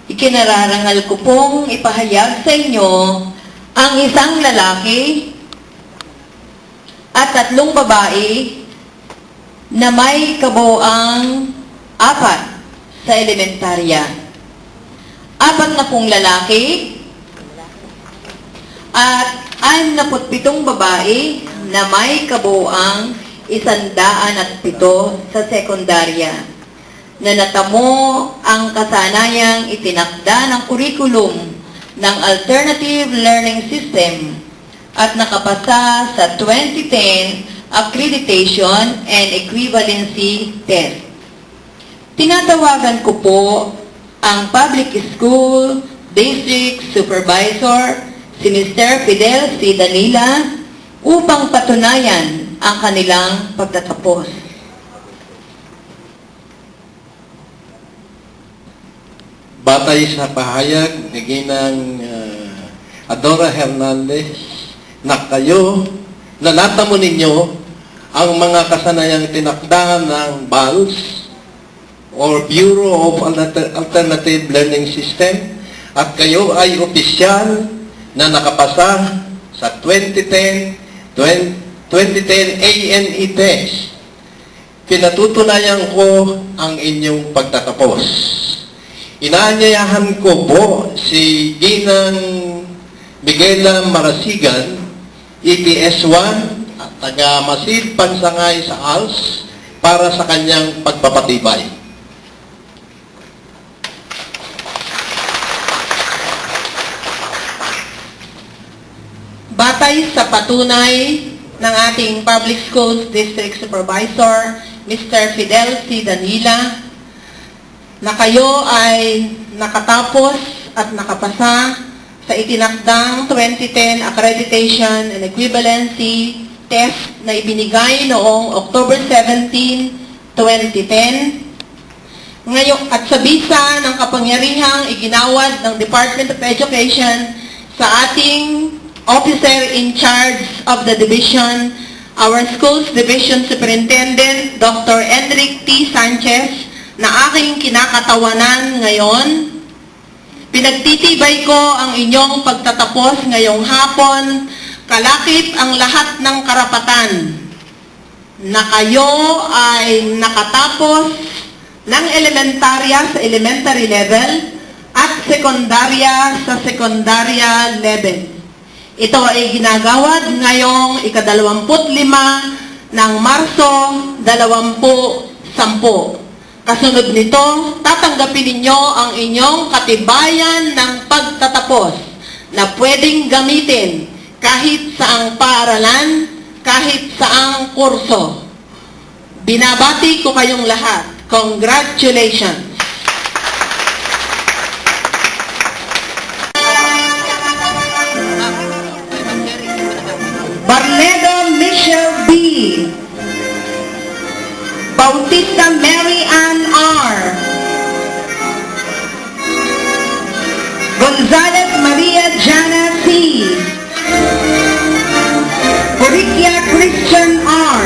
Ikinararangal ko pong ipahayag sa inyo ang isang lalaki at 3 babae na may kabuoang 4 sa elementarya. 4 na pong lalaki at 67 babae na may kabuoang 107 sa sekundarya na natamo ang kasanayang itinakda ng kurikulum ng Alternative Learning System at nakapasa sa 2010 Accreditation and Equivalency Test. Tinatawagan ko po ang Public School District Supervisor, si Mr. Fidel C. Danila, upang patunayan ang kanilang pagtatapos. Batay sa pahayag ni Ginang Adora Hernandez na kayo, na natamo ninyo ang mga kasanayang tinakda ng BALS or Bureau of Alternative Learning System at kayo ay opisyal na nakapasa sa 2010 ANE test. Pinatutunayan ko ang inyong pagtatapos. Inaanyayahan ko po si Ginang Miguela Marasigan, EPS1, at taga-Masid Pansangay sa ALS para sa kanyang pagpapatibay. Batay sa patunay ng ating Public Schools District Supervisor, Mr. Fidel C. Danila, na kayo ay nakatapos at nakapasa sa itinakdang 2010 Accreditation and Equivalency Test na ibinigay noong October 17, 2010. Ngayon, at sa bisa ng kapangyarihang iginawad ng Department of Education sa ating Officer in charge of the division, our Schools Division Superintendent, Dr. Enric T. Sanchez, na aking kinakatawanan ngayon, pinagtitibay ko ang inyong pagtatapos ngayong hapon, kalakip ang lahat ng karapatan na kayo ay nakatapos ng elementarya sa elementary level at sekundarya sa sekundarya level. Ito ay ginagawad ngayong ika-25 ng Marso 2010. Kasunod nito, tatanggapin ninyo ang inyong katibayan ng pagtatapos na pwedeng gamitin kahit saang paaralan, kahit saang kurso. Binabati ko kayong lahat. Congratulations! Barnedo Michelle B. Bautista Mary Ann R. Gonzalez Maria Jana C. Coricia Christian R.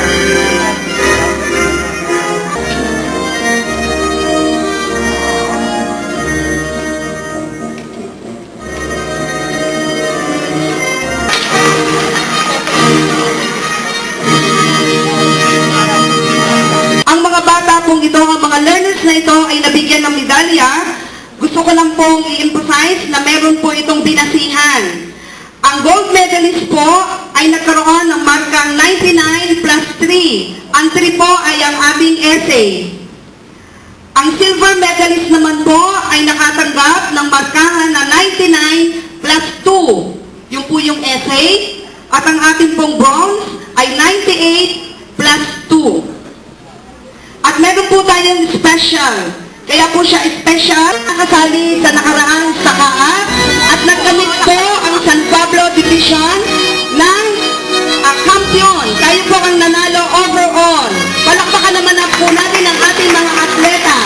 Kung ito, ang mga learners na ito ay nabigyan ng medalya, gusto ko lang pong i-emphasize na meron po itong binasihan. Ang gold medalist po ay nagkaroon ng markang 99 plus 3. Ang 3 po ay ang aming essay. Ang silver medalist naman po ay nakatanggap ng markahan na 99 plus 2. Yung po yung essay. At ang ating pong bronze ay 98 plus 2. At meron po tayong special. Kaya po siya special, nakasali sa nakaraang sakaat at nagkamit po ang San Pablo Division ng kampiyon. Kayo po ang nanalo overall. Palakpakan naman po natin ang ating mga atleta.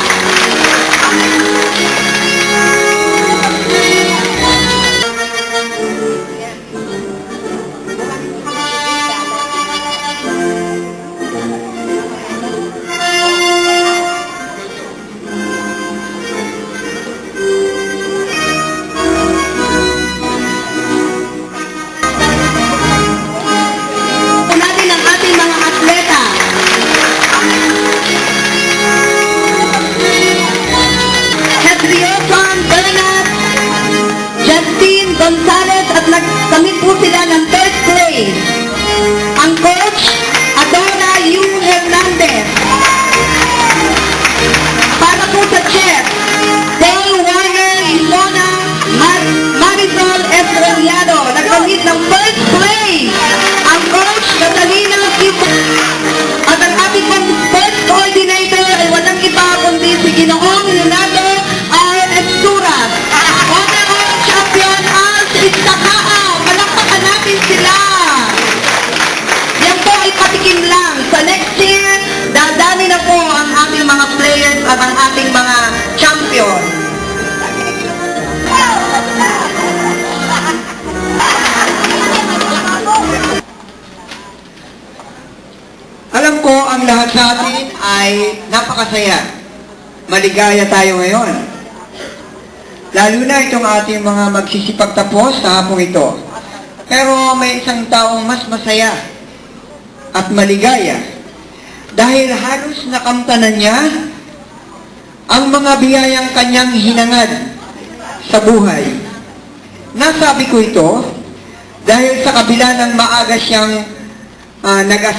Ginoong Leonardo R. Esturas. Honorary Champion Arts Istakao. Palakpakan natin sila. Yan po ay patikim lang. Sa next year, dadami na po ang ating mga players at ang ating mga champion. Alam ko ang lahat sa atin ay napakasaya. Maligaya tayo ngayon. Lalo na itong ating mga magsisipagtapos sa hapong ito. Pero may isang taong mas masaya at maligaya dahil halos nakamtanan niya ang mga biyayang kanyang hinangad sa buhay. Nasabi ko ito dahil sa kabila ng maaga siyang nag-asawa